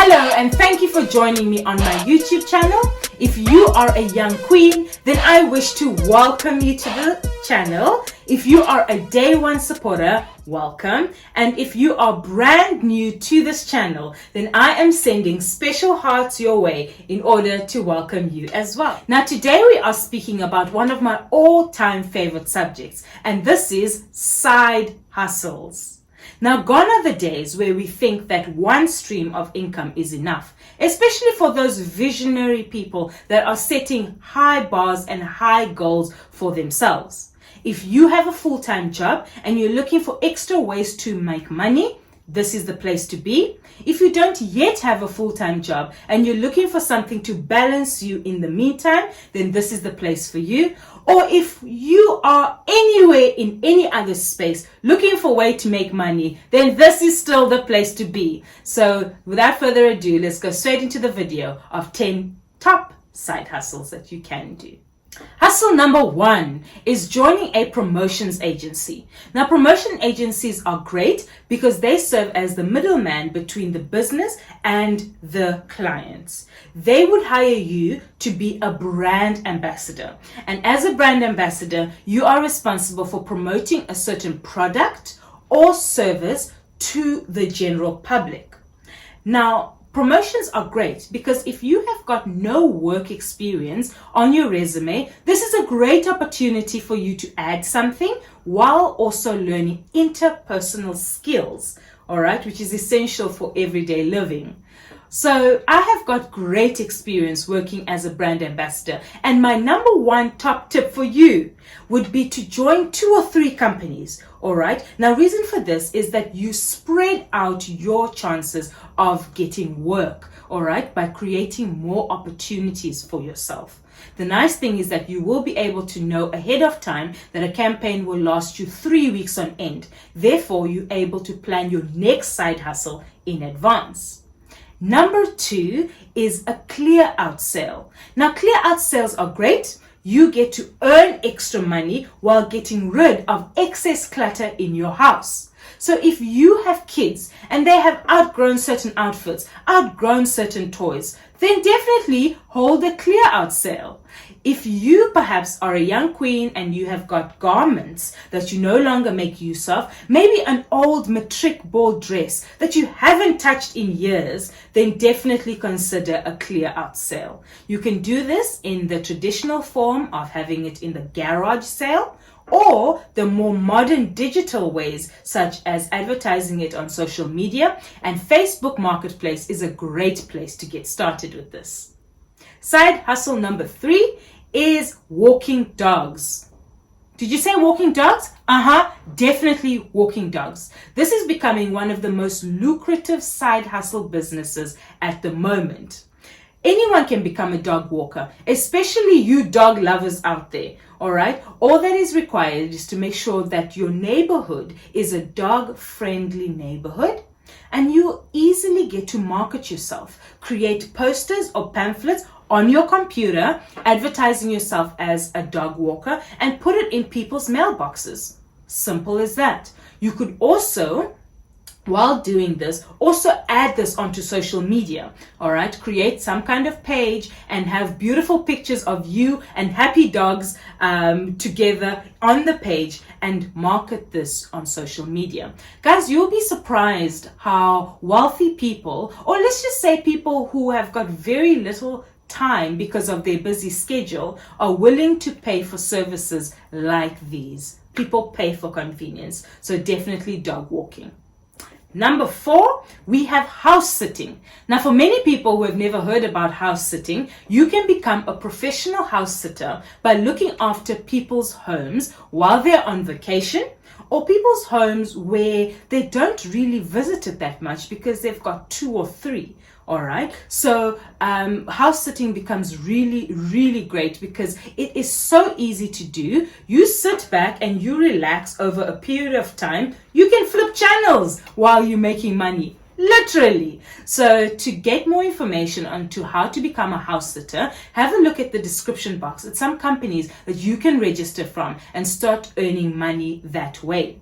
Hello and thank you for joining me on my YouTube channel. If you are a young queen, then I wish to welcome you to the channel. If you are a day one supporter, welcome. And if you are brand new to this channel, then I am sending special hearts your way in order to welcome you as well. Now today we are speaking about one of my all-time favorite subjects, and this is side hustles. Now, gone are the days where we think that one stream of income is enough, especially for those visionary people that are setting high bars and high goals for themselves. If you have a full-time job and you're looking for extra ways to make money, this is the place to be. If you don't yet have a full-time job and you're looking for something to balance you in the meantime, then this is the place for you. Or if you are anywhere in any other space looking for a way to make money, then this is still the place to be. So without further ado, let's go straight into the video of 10 top side hustles that you can do. Hustle number 1 is joining a promotions agency. Now, promotion agencies are great because they serve as the middleman between the business and the clients. They would hire you to be a brand ambassador. And as a brand ambassador, you are responsible for promoting a certain product or service to the general public. Now, promotions are great because if you have got no work experience on your resume, this is a great opportunity for you to add something while also learning interpersonal skills, all right, which is essential for everyday living. So I have got great experience working as a brand ambassador, and my number 1 top tip for you would be to join 2 or 3 companies. All right. Now, reason for this is that you spread out your chances of getting work, all right, by creating more opportunities for yourself. The nice thing is that you will be able to know ahead of time that a campaign will last you 3 weeks on end. Therefore, you're able to plan your next side hustle in advance. Number 2 is a clear out sale. Now, clear out sales are great. You get to earn extra money while getting rid of excess clutter in your house. So if you have kids and they have outgrown certain outfits, outgrown certain toys, then definitely hold a clear out sale. If you perhaps are a young queen and you have got garments that you no longer make use of, maybe an old matric ball dress that you haven't touched in years, then definitely consider a clear out sale. You can do this in the traditional form of having it in the garage sale, or the more modern digital ways such as advertising it on social media, and Facebook Marketplace is a great place to get started with this. Side hustle number 3 is walking dogs. Did you say walking dogs? Definitely walking dogs. This is becoming one of the most lucrative side hustle businesses at the moment. Anyone can become a dog walker, especially you dog lovers out there, all right? All that is required is to make sure that your neighborhood is a dog-friendly neighborhood, and you easily get to market yourself. Create posters or pamphlets on your computer, advertising yourself as a dog walker, and put it in people's mailboxes. Simple as that. You could also, while doing this, also add this onto social media, all right? Create some kind of page and have beautiful pictures of you and happy dogs together on the page and market this on social media. Guys, you'll be surprised how wealthy people, or let's just say people who have got very little time because of their busy schedule, are willing to pay for services like these. People pay for convenience, so definitely dog walking. Number 4, we have house sitting. Now, for many people who have never heard about house sitting, you can become a professional house sitter by looking after people's homes while they're on vacation, or people's homes where they don't really visit it that much because they've got 2 or 3. All right. So house sitting becomes really, really great because it is so easy to do. You sit back and you relax over a period of time. You can flip channels while you're making money. Literally. So to get more information on to how to become a house sitter, have a look at the description box at some companies that you can register from and start earning money that way.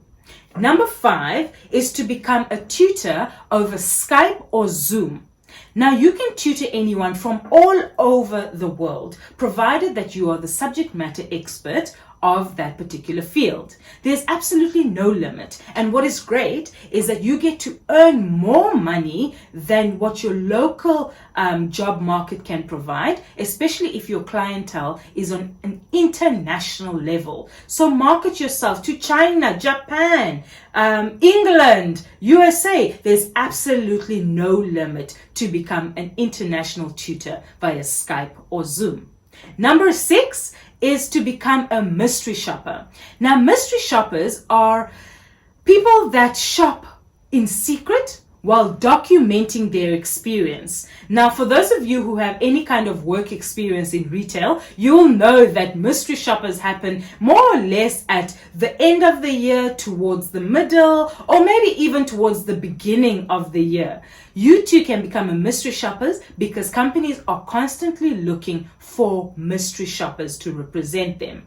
Number 5 is to become a tutor over Skype or Zoom. Now, you can tutor anyone from all over the world, provided that you are the subject matter expert of that particular field. There's absolutely no limit. And what is great is that you get to earn more money than what your local job market can provide, especially if your clientele is on an international level. So market yourself to China, Japan, England, USA. There's absolutely no limit to become an international tutor via Skype or Zoom. Number 6 is to become a mystery shopper. Now, mystery shoppers are people that shop in secret while documenting their experience. Now, for those of you who have any kind of work experience in retail, you'll know that mystery shoppers happen more or less at the end of the year, towards the middle, or maybe even towards the beginning of the year. You too can become a mystery shoppers because companies are constantly looking for mystery shoppers to represent them.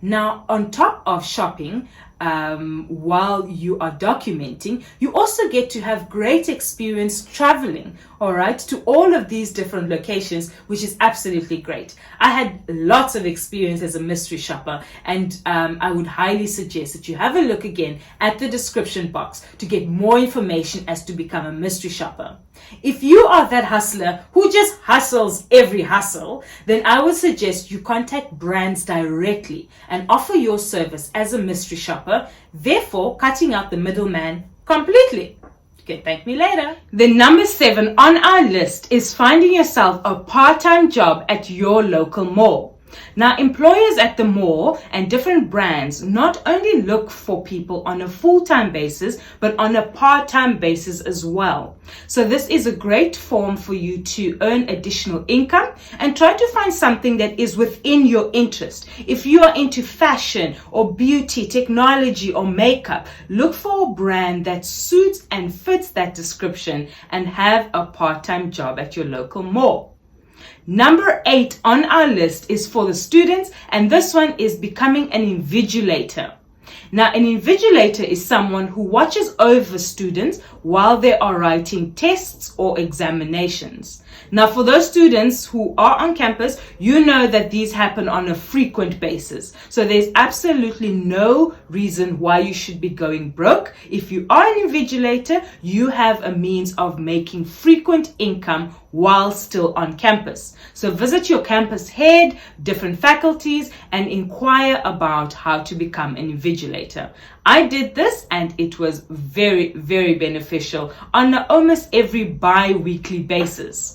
Now, on top of shopping, while you are documenting, you also get to have great experience traveling, all right, to all of these different locations, which is absolutely great. I had lots of experience as a mystery shopper, and I would highly suggest that you have a look again at the description box to get more information as to become a mystery shopper. If you are that hustler who just hustles every hustle, then I would suggest you contact brands directly and offer your service as a mystery shopper, therefore cutting out the middleman completely. You can thank me later. Then number 7 on our list is finding yourself a part-time job at your local mall. Now, employers at the mall and different brands not only look for people on a full-time basis, but on a part-time basis as well. So this is a great form for you to earn additional income and try to find something that is within your interest. If you are into fashion or beauty, technology or makeup, look for a brand that suits and fits that description and have a part-time job at your local mall. Number 8 on our list is for the students, and this one is becoming an invigilator. Now, an invigilator is someone who watches over students while they are writing tests or examinations. Now, for those students who are on campus, you know that these happen on a frequent basis. So there's absolutely no reason why you should be going broke. If you are an invigilator, you have a means of making frequent income while still on campus. So visit your campus head, different faculties, and inquire about how to become an invigilator. I did this and it was very, very beneficial on almost every bi-weekly basis.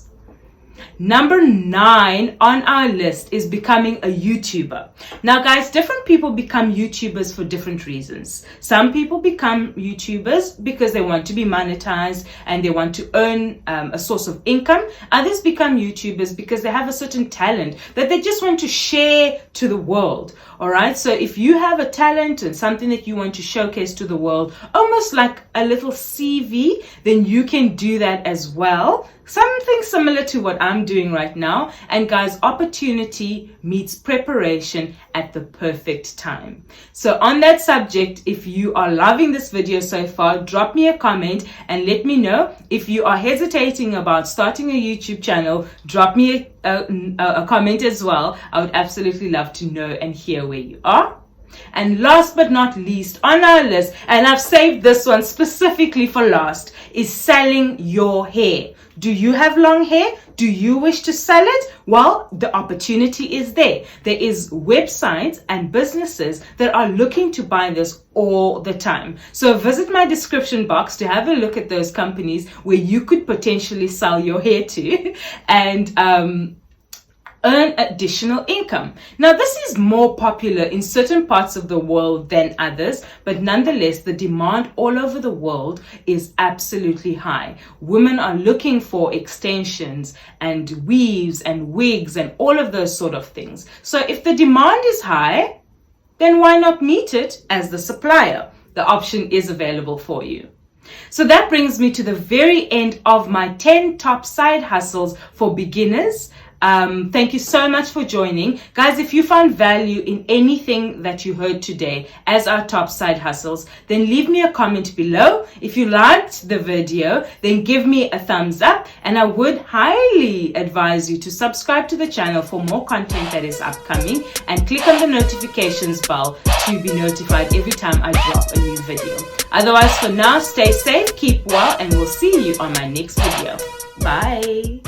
Number 9 on our list is becoming a YouTuber. Now guys, different people become YouTubers for different reasons. Some people become YouTubers because they want to be monetized and they want to earn a source of income. Others become YouTubers because they have a certain talent that they just want to share to the world. All right, so if you have a talent and something that you want to showcase to the world, almost like a little CV, then you can do that as well. Something similar to what I'm doing right now. And guys, opportunity meets preparation at the perfect time. So on that subject, if you are loving this video so far, drop me a comment and let me know. If you are hesitating about starting a YouTube channel, drop me a comment as well. I would absolutely love to know and hear where you are. And last but not least on our list, and I've saved this one specifically for last, is selling your hair. Do you have long hair? Do you wish to sell it? Well, the opportunity is there. There is websites and businesses that are looking to buy this all the time. So visit my description box to have a look at those companies where you could potentially sell your hair to and earn additional income. Now, this is more popular in certain parts of the world than others, but nonetheless, the demand all over the world is absolutely high. Women are looking for extensions and weaves and wigs and all of those sort of things. So if the demand is high, then why not meet it as the supplier? The option is available for you. So that brings me to the very end of my 10 top side hustles for beginners. Thank you so much for joining. Guys, if you found value in anything that you heard today as our top side hustles, then leave me a comment below. If you liked the video, then give me a thumbs up, and I would highly advise you to subscribe to the channel for more content that is upcoming, and click on the notifications bell to be notified every time I drop a new video. Otherwise, for now, stay safe, keep well, and we'll see you on my next video. Bye.